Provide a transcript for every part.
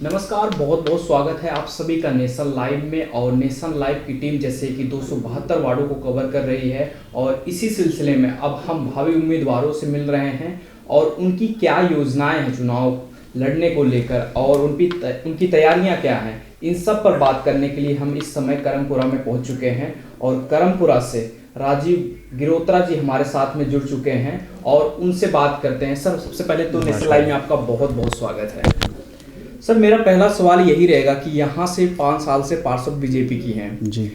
नमस्कार, बहुत बहुत स्वागत है आप सभी का नेशन लाइव में। और नेशन लाइव की टीम जैसे कि 272 वार्डों को कवर कर रही है और इसी सिलसिले में अब हम भावी उम्मीदवारों से मिल रहे हैं और उनकी क्या योजनाएं हैं चुनाव लड़ने को लेकर और उनकी तैयारियां क्या हैं, इन सब पर बात करने के लिए हम इस समय करमपुरा में पहुंच चुके हैं। और करमपुरा से राजीव गिरोत्रा जी हमारे साथ में जुड़ चुके हैं और उनसे बात करते हैं। सर, सबसे पहले तो नेशन लाइव में आपका बहुत बहुत स्वागत है। सर, मेरा पहला सवाल यही रहेगा कि यहाँ से 5 साल से पार्षद बीजेपी की हैं जी,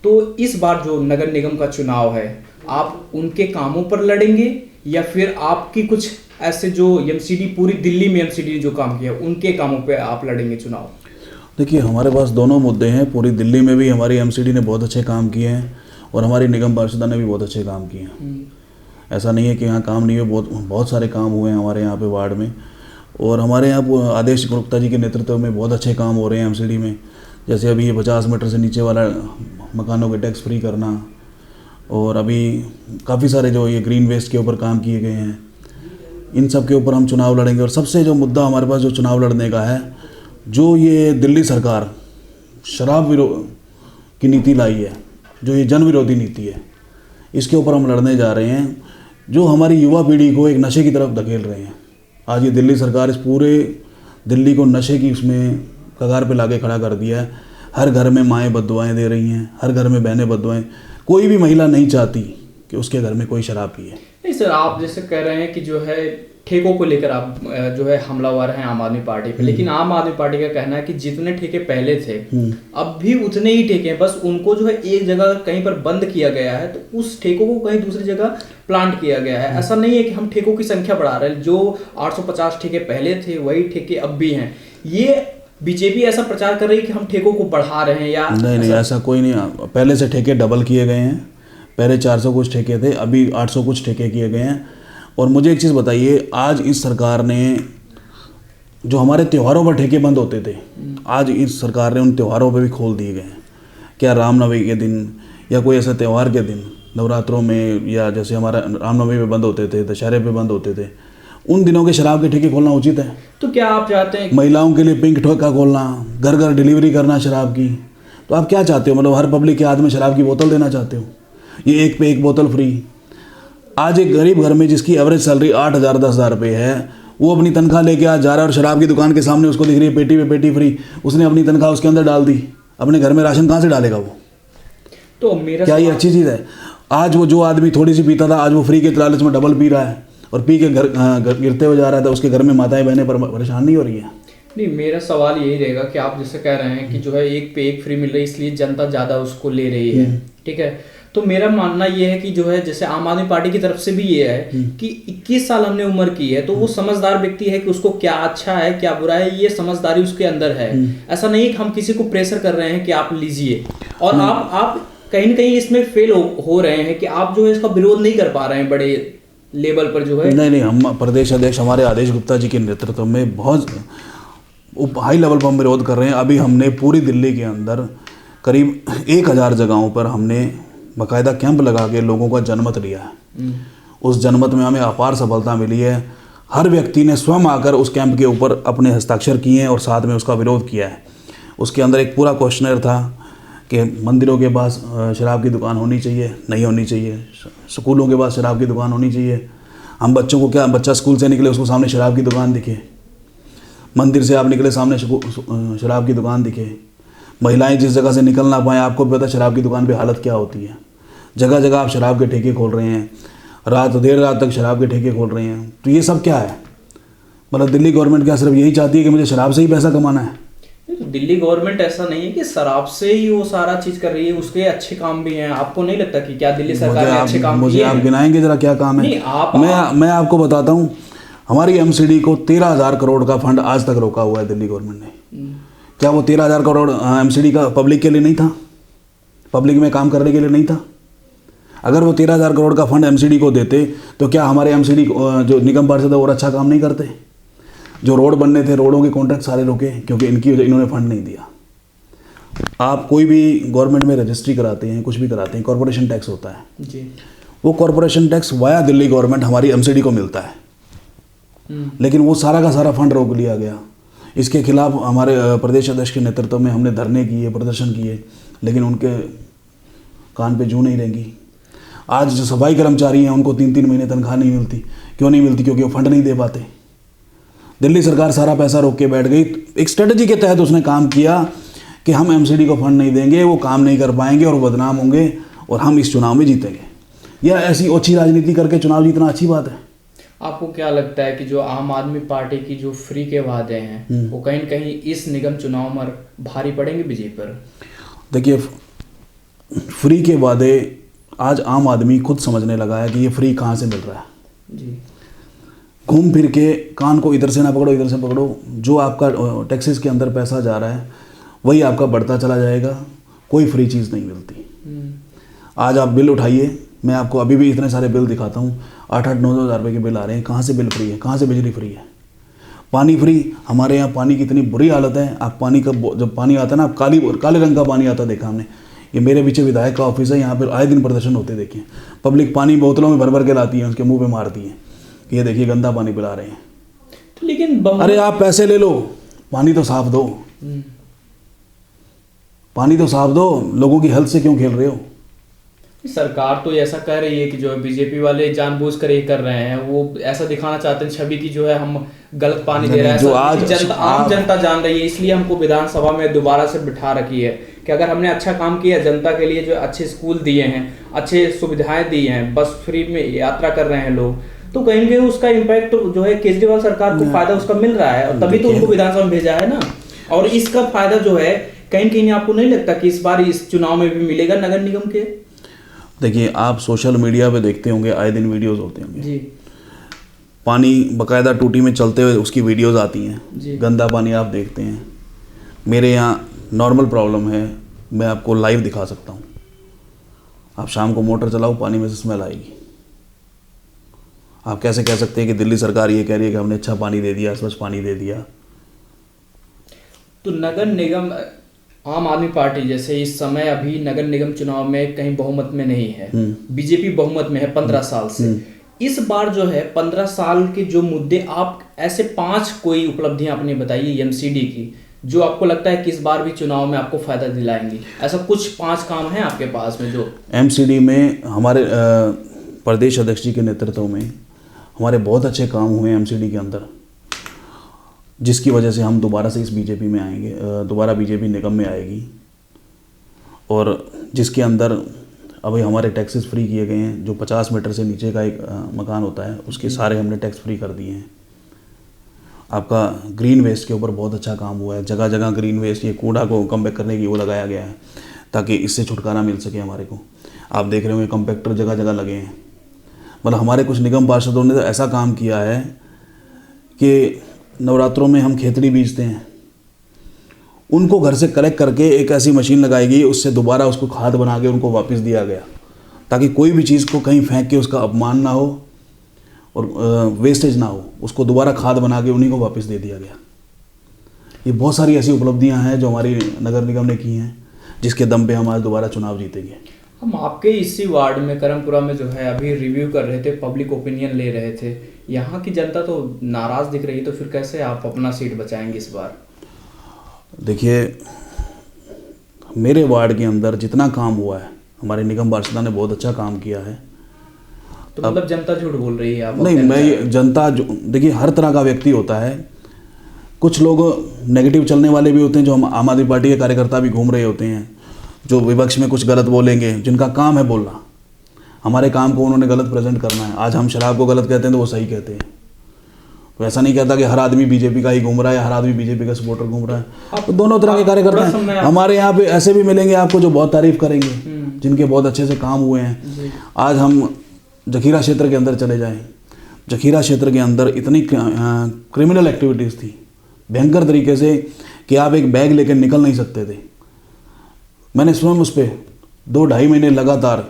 तो इस बार जो नगर निगम का चुनाव है, आप उनके कामों पर लड़ेंगे या फिर आपकी कुछ ऐसे जो एमसीडी पूरी दिल्ली में एमसीडी ने जो काम किया उनके कामों पे आप लड़ेंगे चुनाव? देखिए, हमारे पास दोनों मुद्दे हैं। पूरी दिल्ली में भी हमारी एमसीडी ने बहुत अच्छे काम किए हैं और हमारी निगम पार्षदा ने भी बहुत अच्छे काम किए हैं। ऐसा नहीं है कि यहाँ काम नहीं हुए, बहुत सारे काम हुए हैं हमारे यहाँ पे वार्ड में। और हमारे यहाँ आदेश गुप्ता जी के नेतृत्व में बहुत अच्छे काम हो रहे हैं एमसीडी में। जैसे अभी ये 50 मीटर से नीचे वाला मकानों के टैक्स फ्री करना, और अभी काफ़ी सारे जो ये ग्रीन वेस्ट के ऊपर काम किए गए हैं, इन सब के ऊपर हम चुनाव लड़ेंगे। और सबसे जो मुद्दा हमारे पास जो चुनाव लड़ने का है, जो ये दिल्ली सरकार शराब विरोध की नीति लाई है, जो ये जन विरोधी नीति है, इसके ऊपर हम लड़ने जा रहे हैं। जो हमारी युवा पीढ़ी को एक नशे की तरफ धकेल रहे हैं। आज ये दिल्ली सरकार इस पूरे दिल्ली को नशे की उसमें कगार पे लाके खड़ा कर दिया है। हर घर में माएँ बददुआएँ दे रही हैं, हर घर में बहनें बददुआएँ। कोई भी महिला नहीं चाहती कि उसके घर में कोई शराब पिए। नहीं सर, आप जैसे कह रहे हैं कि जो है ठेकों को लेकर आप जो है हमलावर हैं आम आदमी पार्टी पे, लेकिन आम आदमी पार्टी का कहना है कि जितने ठेके पहले थे अब भी उतने ही ठेके हैं, बस उनको जो है एक जगह कहीं पर बंद किया गया है तो उस ठेकों को कहीं दूसरी जगह प्लांट किया गया है। ऐसा नहीं है कि हम ठेकों की संख्या बढ़ा रहे हैं। जो 850 ठेके पहले थे वही ठेके अब भी हैं। ये बीजेपी ऐसा प्रचार कर रही है कि हम ठेकों को बढ़ा रहे हैं या नहीं, ऐसा कोई नहीं। पहले से ठेके डबल किए गए हैं। पहले 400 कुछ ठेके थे, अभी 800 कुछ ठेके किए गए हैं। और मुझे एक चीज़ बताइए, आज इस सरकार ने जो हमारे त्योहारों पर ठेके बंद होते थे, आज इस सरकार ने उन त्योहारों पर भी खोल दिए गए हैं। क्या रामनवमी के दिन या कोई ऐसा त्यौहार के दिन, नवरात्रों में, या जैसे हमारा रामनवमी पे बंद होते थे, दशहरे पे बंद होते थे, उन दिनों के शराब के ठेके खोलना उचित है? तो क्या आप चाहते हैं महिलाओं के लिए पिंक ठेका खोलना, घर घर डिलीवरी करना शराब की? तो आप क्या चाहते हो? मतलब हर पब्लिक के हाथ में शराब की बोतल देना चाहते हो? ये एक पे एक बोतल फ्री। आज एक गरीब घर में जिसकी एवरेज सैलरी 8,000 10,000 रुपये है, वो अपनी तनख्वाह लेके आज जा रहा है और शराब की दुकान के सामने उसको दिख रही है पेटी पे पेटी फ्री। उसने अपनी तनख्वाह उसके अंदर डाल दी, अपने घर में राशन कहाँ से डालेगा वो? तो मेरा क्या ये अच्छी चीज़ है? आज वो जो आदमी थोड़ी सी पीता था, आज वो फ्री के लालच में डबल पी रहा है और पी के घर गिरते हुए जा रहा था। उसके घर में माताएं बहनें परेशान नहीं हो रही है? नहीं, मेरा सवाल यही रहेगा कि आप जैसे कह रहे हैं कि जो है एक पे एक फ्री मिल रही है इसलिए जनता ज़्यादा उसको ले रही है, ठीक है। तो मेरा मानना ये है कि जो है जैसे आम आदमी पार्टी की तरफ से भी ये है कि 21 साल हमने उम्र की है, तो वो समझदार व्यक्ति है कि उसको क्या अच्छा है क्या बुरा है, ये समझदारी उसके अंदर है। ऐसा नहीं कि हम किसी को प्रेशर कर रहे हैं कि आप लीजिए, और आप कहीं ना कहीं इसमें फेल हो रहे हैं कि आप जो है इसका विरोध नहीं कर पा रहे हैं बड़े लेवल पर जो है। नहीं, हम प्रदेश अध्यक्ष हमारे आदेश गुप्ता जी के नेतृत्व में बहुत हाई लेवल पर हम विरोध कर रहे हैं। अभी हमने पूरी दिल्ली के अंदर करीब 1000 जगहों पर हमने बाकायदा कैंप लगा के लोगों का जनमत लिया है। उस जनमत में हमें अपार सफलता मिली है। हर व्यक्ति ने स्वयं आकर उस कैंप के ऊपर अपने हस्ताक्षर किए हैं और साथ में उसका विरोध किया है। उसके अंदर एक पूरा क्वेश्चनर था कि मंदिरों के पास शराब की दुकान होनी चाहिए, नहीं होनी चाहिए, स्कूलों के पास शराब की दुकान होनी चाहिए। हम बच्चों को क्या, बच्चा स्कूल से निकले उसको सामने शराब की दुकान दिखे, मंदिर से आप निकले सामने शराब की दुकान दिखे, महिलाएं जिस जगह से निकल ना पाएँ, आपको पता शराब की दुकान पे हालत क्या होती है। जगह जगह आप शराब के ठेके खोल रहे हैं, देर रात तक शराब के ठेके खोल रहे हैं। तो ये सब क्या है? मतलब दिल्ली गवर्नमेंट क्या सिर्फ यही चाहती है कि मुझे शराब से ही पैसा कमाना है? तो दिल्ली गवर्नमेंट ऐसा नहीं है कि शराब से ही वो सारा चीज कर रही है, उसके अच्छे काम भी हैं। आपको नहीं लगता कि क्या दिल्ली सरकार ने अच्छे काम मुझे आप गिनाएंगे जरा क्या काम है? मैं आपको बताता हूँ, हमारी एमसीडी को 13,000 करोड़ का फंड आज तक रोका हुआ है दिल्ली गवर्नमेंट ने। क्या वो 13,000 करोड़ एमसीडी का पब्लिक के लिए नहीं था? पब्लिक में काम करने के लिए नहीं था? अगर वो 13,000 करोड़ का फंड एमसीडी को देते तो क्या हमारे एमसीडी जो निगम पार्षद है और अच्छा काम नहीं करते? जो रोड बनने थे, रोडों के कॉन्ट्रैक्ट सारे रुके क्योंकि इन्होंने फंड नहीं दिया। आप कोई भी गवर्नमेंट में रजिस्ट्री कराते हैं, कुछ भी कराते हैं, कॉर्पोरेशन टैक्स होता है जी। वो corporation tax via Delhi government हमारी एमसीडी को मिलता है, लेकिन वो सारा का सारा फंड रोक लिया गया। इसके खिलाफ हमारे प्रदेश अध्यक्ष के नेतृत्व में हमने धरने किए, प्रदर्शन किए, लेकिन उनके कान पे जूं नहीं रेंगी। आज जो सफाई कर्मचारी हैं उनको 3-3 महीने तनख्वाह नहीं मिलती। क्यों नहीं मिलती? क्योंकि वो फंड नहीं दे पाते। दिल्ली सरकार सारा पैसा रोक के बैठ गई। एक स्ट्रेटजी के तहत उसने काम किया कि हम एमसीडी को फंड नहीं देंगे, वो काम नहीं कर पाएंगे और बदनाम होंगे और हम इस चुनाव में जीतेंगे। यह ऐसी ओछी राजनीति करके चुनाव जीतना अच्छी बात है? आपको क्या लगता है कि जो आम आदमी पार्टी की जो फ्री के वादे हैं वो कहीं न कहीं इस निगम चुनाव में भारी पड़ेंगे बीजेपी पर? देखिए, फ्री के वादे आज आम आदमी खुद समझने लगा है कि ये फ्री कहाँ से मिल रहा है जी। घूम फिर के कान को इधर से ना पकड़ो, इधर से पकड़ो। जो आपका टैक्सेस के अंदर पैसा जा रहा है वही आपका बढ़ता चला जाएगा। कोई फ्री चीज़ नहीं मिलती। आज आप बिल उठाइए, मैं आपको अभी भी इतने सारे बिल दिखाता हूँ। 8-9 हज़ार रुपये के बिल आ रहे हैं। कहाँ से बिल फ्री है? कहाँ से बिजली फ्री है? पानी फ्री। हमारे यहाँ पानी की इतनी बुरी हालत है। आप पानी का जब पानी आता है ना, आप काले रंग का पानी आता देखा हमने। ये मेरे पीछे विधायक का ऑफिस है, यहाँ पर आए दिन प्रदर्शन होते देखे। पब्लिक पानी बोतलों में भर भर के लाती है, उसके मुंह पे मारती है कि ये देखिए गंदा पानी पिला रहे हैं। तो लेकिन अरे आप पैसे ले लो, पानी तो साफ दो। पानी तो साफ दो। लोगों की हेल्थ से क्यों खेल रहे हो? सरकार तो ऐसा कह रही है कि जो बीजेपी वाले जानबूझकर ये कर रहे हैं, वो ऐसा दिखाना चाहते हैं छवि की जो है हम गलत पानी दे रहे हैं। जो आज आम जनता जान रही है, इसलिए हमको विधानसभा में दोबारा से बिठा रखी है कि अगर हमने अच्छा काम किया जनता के लिए, जो अच्छे स्कूल दिए हैं, अच्छे सुविधाएं दी हैं, बस फ्री में यात्रा कर रहे हैं लोग, तो कहीं ना कहीं उसका इम्पैक्ट जो है केजरीवाल सरकार को फायदा उसका मिल रहा है और तभी तो उनको विधानसभा में भेजा है ना। और इसका फायदा जो है कहीं कहीं आपको नहीं लगता कि इस बार इस चुनाव में भी मिलेगा नगर निगम के? देखिए, आप सोशल मीडिया पे देखते होंगे, आए दिन वीडियोस होते होंगे जी। पानी बकायदा टूटी में चलते हुए उसकी वीडियोस आती हैं। जी। गंदा पानी आप देखते हैं। मेरे यहाँ नॉर्मल प्रॉब्लम है, मैं आपको लाइव दिखा सकता हूँ। आप शाम को मोटर चलाओ, पानी में से स्मेल आएगी। आप कैसे कह सकते हैं कि दिल्ली सरकार ये कह रही है कि हमने अच्छा पानी दे दिया, स्वच्छ पानी दे दिया? तो नगर निगम, आम आदमी पार्टी जैसे इस समय अभी नगर निगम चुनाव में कहीं बहुमत में नहीं है, बीजेपी बहुमत में है 15 साल से। इस बार जो है 15 साल के जो मुद्दे, आप ऐसे 5 कोई उपलब्धियां अपनी बताइए एमसीडी की जो आपको लगता है कि इस बार भी चुनाव में आपको फायदा दिलाएंगी। ऐसा कुछ 5 काम हैं आपके पास में जो एमसीडी में हमारे प्रदेश अध्यक्ष जी के नेतृत्व में हमारे बहुत अच्छे काम हुए एमसीडी के अंदर, जिसकी वजह से हम दोबारा से इस बीजेपी में आएंगे, दोबारा बीजेपी निगम में आएगी। और जिसके अंदर अभी हमारे टैक्सेस फ्री किए गए हैं। जो 50 मीटर से नीचे का एक मकान होता है उसके सारे हमने टैक्स फ्री कर दिए हैं। आपका ग्रीन वेस्ट के ऊपर बहुत अच्छा काम हुआ है। जगह जगह ग्रीन वेस्ट, ये कूड़ा को कम बैक करने की वो लगाया गया है ताकि इससे छुटकारा मिल सके हमारे को। आप देख रहे होंगे कंपैक्टर जगह जगह लगे हैं। मतलब हमारे कुछ निगम पार्षदों ने तो ऐसा काम किया है कि नवरात्रों में हम खेतड़ी बीजते हैं, उनको घर से कलेक्ट करके एक ऐसी मशीन लगाई गई, उससे दोबारा उसको खाद बना के उनको वापस दिया गया ताकि कोई भी चीज़ को कहीं फेंक के उसका अपमान ना हो और वेस्टेज ना हो। उसको दोबारा खाद बना के उन्हीं को वापस दे दिया गया। ये बहुत सारी ऐसी उपलब्धियां हैं जो हमारी नगर निगम ने की हैं, जिसके दम पे हम आज दोबारा चुनाव जीतेंगे। हम आपके इसी वार्ड में करमपुरा में जो है अभी रिव्यू कर रहे थे, पब्लिक ओपिनियन ले रहे थे। यहाँ की जनता तो नाराज़ दिख रही है, तो फिर कैसे आप अपना सीट बचाएंगे इस बार? देखिए, मेरे वार्ड के अंदर जितना काम हुआ है, हमारे निगम पार्षद ने बहुत अच्छा काम किया है। तो मतलब जनता झूठ बोल रही है आप? नहीं, मैं जनता देखिए हर तरह का व्यक्ति होता है। कुछ लोग नेगेटिव चलने वाले भी होते हैं, जो हम आम आदमी पार्टी के कार्यकर्ता भी घूम रहे होते हैं, जो विपक्ष में कुछ गलत बोलेंगे, जिनका काम है बोलना। हमारे काम को उन्होंने गलत प्रेजेंट करना है। आज हम शराब को गलत कहते हैं तो वो सही कहते हैं। तो ऐसा नहीं कहता कि हर आदमी बीजेपी का ही घूम रहा है, हर आदमी बीजेपी का सपोर्टर घूम रहा है। तो दोनों तरह के कार्यकर्ता हैं। हमारे यहाँ पे ऐसे भी मिलेंगे आपको जो बहुत तारीफ करेंगे, जिनके बहुत अच्छे से काम हुए हैं। आज हम जखीरा क्षेत्र के अंदर चले जाएं, जखीरा क्षेत्र के अंदर इतनी क्रिमिनल एक्टिविटीज़ थी भयंकर तरीके से कि आप एक बैग लेकर निकल नहीं सकते थे। मैंने स्वयं उस पर 2-2.5 महीने लगातार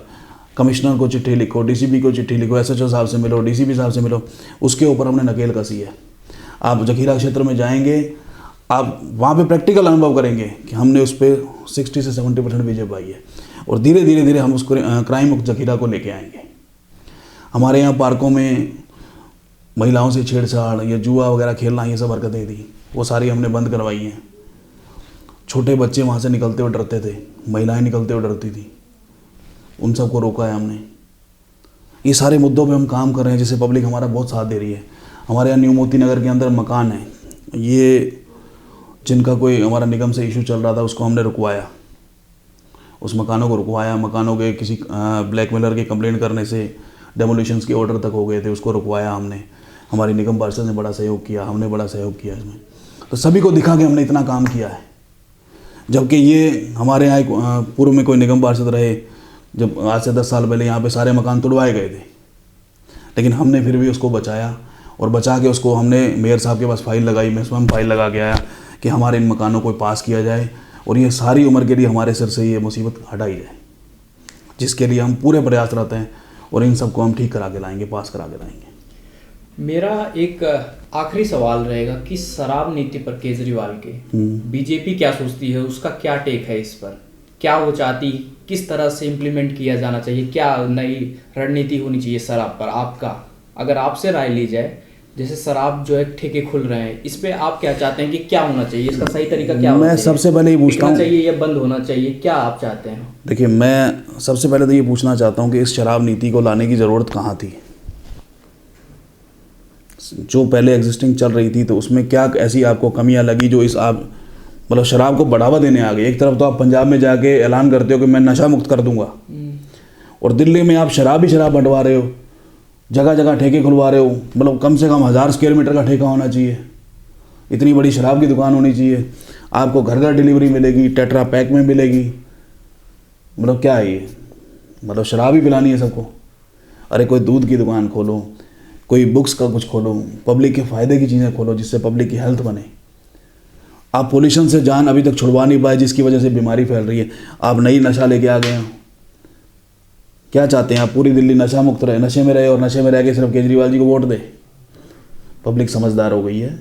कमिश्नर को चिट्ठी लिखो, डीसीपी को चिट्ठी लिखो, एसएचओ साहब से मिलो, डीसीपी साहब से मिलो, उसके ऊपर हमने नकेल कसी है। आप जखीरा क्षेत्र में जाएंगे, आप वहाँ पे प्रैक्टिकल अनुभव करेंगे कि हमने उस पर 60 से 70% विजय पाई है। और धीरे धीरे हम उस क्राइम मुक्त जखीरा को लेके आएंगे। हमारे यहाँ पार्कों में महिलाओं से छेड़छाड़ या जुआ वगैरह खेलना, ये सब हरकतें थी, वो सारी हमने बंद करवाई हैं। छोटे बच्चे वहाँ से निकलते हुए डरते थे, महिलाएं निकलते हुए डरती थी, उन सबको रोका है हमने। ये सारे मुद्दों पे हम काम कर रहे हैं, जिससे पब्लिक हमारा बहुत साथ दे रही है। हमारे यहाँ न्यू मोती नगर के अंदर मकान है, ये जिनका कोई हमारा निगम से इशू चल रहा था उसको हमने रुकवाया, उस मकानों को रुकवाया। मकानों के किसी ब्लैकमेलर की कंप्लेंट करने से डेमोलिशंस के ऑर्डर तक हो गए थे, उसको रुकवाया हमने। हमारी निगम पार्षद ने बड़ा सहयोग किया, हमने बड़ा सहयोग किया इसमें। तो सभी को दिखा के हमने इतना काम किया है। जबकि ये हमारे यहाँ पूर्व में कोई निगम पार्षद रहे, जब आज से 10 साल पहले यहाँ पे सारे मकान तुड़वाए गए थे, लेकिन हमने फिर भी उसको बचाया, और बचा के उसको हमने मेयर साहब के पास फाइल लगाई। मैं स्वयं फाइल लगा के आया कि हमारे इन मकानों को पास किया जाए, और ये सारी उम्र के लिए हमारे सिर से ये मुसीबत हटाई जाए, जिसके लिए हम पूरे प्रयासरत हैं, और इन सबको हम ठीक करा के लाएंगे, पास करा के लाएंगे। मेरा एक आखिरी सवाल रहेगा कि शराब नीति पर केजरीवाल के बीजेपी क्या सोचती है, उसका क्या टेक है इस पर? क्या वो चाहती, किस तरह से इम्प्लीमेंट किया जाना चाहिए, क्या नई रणनीति होनी चाहिए शराब पर? आपका अगर आपसे राय ली जाए, जैसे शराब जो है ठेके खुल रहे हैं, इस पे आप क्या चाहते हैं कि क्या होना चाहिए, इसका सही तरीका क्या होना चाहिए? मैं सबसे पहले ये पूछता हूँ, चाहिए या बंद होना चाहिए, क्या आप चाहते हैं? देखिए, मैं सबसे पहले तो ये पूछना चाहता हूँ कि इस शराब नीति को लाने की ज़रूरत कहाँ थी? जो पहले एग्जिस्टिंग चल रही थी, तो उसमें क्या ऐसी आपको कमियां लगी जो इस आप मतलब शराब को बढ़ावा देने आ गए? एक तरफ तो आप पंजाब में जाके ऐलान करते हो कि मैं नशा मुक्त कर दूंगा, और दिल्ली में आप शराब ही शराब बंटवा रहे हो, जगह जगह ठेके खुलवा रहे हो। मतलब कम से कम 1000 स्क्वायर मीटर का ठेका होना चाहिए, इतनी बड़ी शराब की दुकान होनी चाहिए, आपको घर घर डिलीवरी मिलेगी, टेट्रा पैक में मिलेगी। मतलब क्या है ये? मतलब शराब ही पिलानी है सबको? अरे कोई दूध की दुकान खोलो, कोई बुक्स का कुछ खोलो, पब्लिक के फ़ायदे की चीज़ें खोलो, जिससे पब्लिक की हेल्थ बने। आप पोल्यूशन से जान अभी तक छुड़वा नहीं पाए, जिसकी वजह से बीमारी फैल रही है। आप नई नशा लेके आ गए हो। क्या चाहते हैं आप? पूरी दिल्ली नशा मुक्त रहे, नशे में रहे, और नशे में रह के सिर्फ केजरीवाल जी को वोट दे? पब्लिक समझदार हो गई है,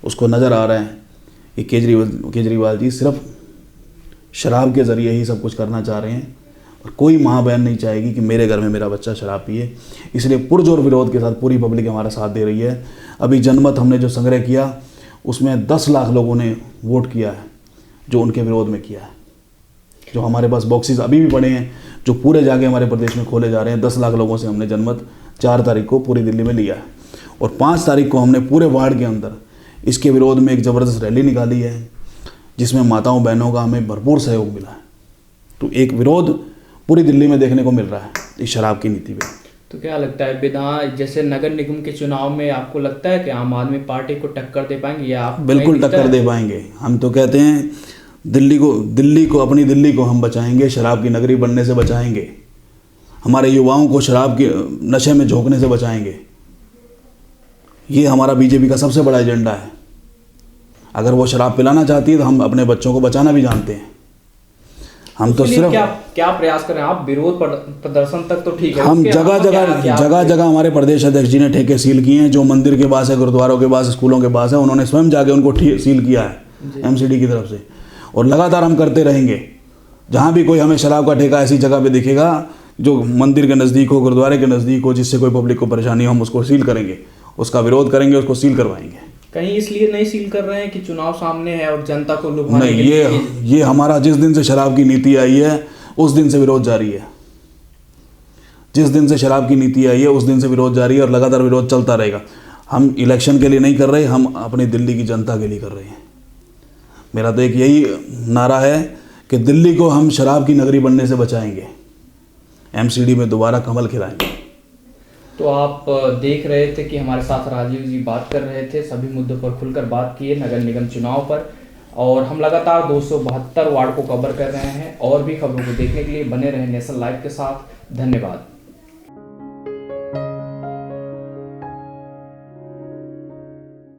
उसको नज़र आ रहा है कि केजरीवाल जी सिर्फ शराब के ज़रिए ही सब कुछ करना चाह रहे हैं, और कोई माँ बहन नहीं चाहेगी कि मेरे घर में मेरा बच्चा शराब पिए। इसलिए पुरजोर विरोध के साथ पूरी पब्लिक हमारा साथ दे रही है। अभी जनमत हमने जो संग्रह किया, उसमें 10 लाख लोगों ने वोट किया है, जो उनके विरोध में किया है। जो हमारे पास बॉक्सेस अभी भी पड़े हैं, जो पूरे जाके हमारे प्रदेश में खोले जा रहे हैं, 10 लाख लोगों से हमने जनमत 4 तारीख को पूरी दिल्ली में लिया है, और 5 तारीख को हमने पूरे वार्ड के अंदर इसके विरोध में एक ज़बरदस्त रैली निकाली है, जिसमें माताओं बहनों का हमें भरपूर सहयोग मिला है। तो एक विरोध पूरी दिल्ली में देखने को मिल रहा है इस शराब की नीति पे। तो क्या लगता है, विधान जैसे नगर निगम के चुनाव में आपको लगता है कि आम आदमी पार्टी को टक्कर दे पाएंगे, या आप? बिल्कुल टक्कर दे पाएंगे। हम तो कहते हैं दिल्ली को अपनी दिल्ली को हम बचाएंगे, शराब की नगरी बनने से बचाएंगे, हमारे युवाओं को शराब के नशे में झोंकने से बचाएंगे। ये हमारा बीजेपी का सबसे बड़ा एजेंडा है। अगर वो शराब पिलाना चाहती है, तो हम अपने बच्चों को बचाना भी जानते हैं। हम तो सिर्फ क्या प्रयास कर रहे हैं आप? विरोध प्रदर्शन तक तो ठीक है, हम जगह जगह हमारे प्रदेश अध्यक्ष जी ने ठेके सील किए हैं। जो मंदिर के पास है, गुरुद्वारों के पास, स्कूलों के पास है, उन्होंने स्वयं जाके उनको सील किया है एमसीडी की तरफ से, और लगातार हम करते रहेंगे। जहाँ भी कोई हमें शराब का ठेका ऐसी जगह पे दिखेगा जो मंदिर के नज़दीक हो, गुरुद्वारे के नज़दीक हो, जिससे कोई पब्लिक को परेशानी हो, हम उसको सील करेंगे, उसका विरोध करेंगे, उसको सील करवाएंगे। कहीं इसलिए नहीं सील कर रहे हैं कि चुनाव सामने है और जनता को लुभाने नहीं, ये हमारा जिस दिन से शराब की नीति आई है, उस दिन से विरोध जारी है। जिस दिन से शराब की नीति आई है, उस दिन से विरोध जारी है, और लगातार विरोध चलता रहेगा। हम इलेक्शन के लिए नहीं कर रहे, हम अपनी दिल्ली की जनता के लिए कर रहे हैं। मेरा तो एक यही नारा है कि दिल्ली को हम शराब की नगरी बनने से बचाएंगे, एमसीडी में दोबारा कमल खिलाएंगे। तो आप देख रहे थे कि हमारे साथ राजीव जी बात कर रहे थे, सभी मुद्दों पर खुलकर बात किए नगर निगम चुनाव पर, और हम लगातार 272 वार्ड को कवर कर रहे हैं। और भी खबरों को देखने के लिए बने रहे नेशन लाइव के साथ। धन्यवाद।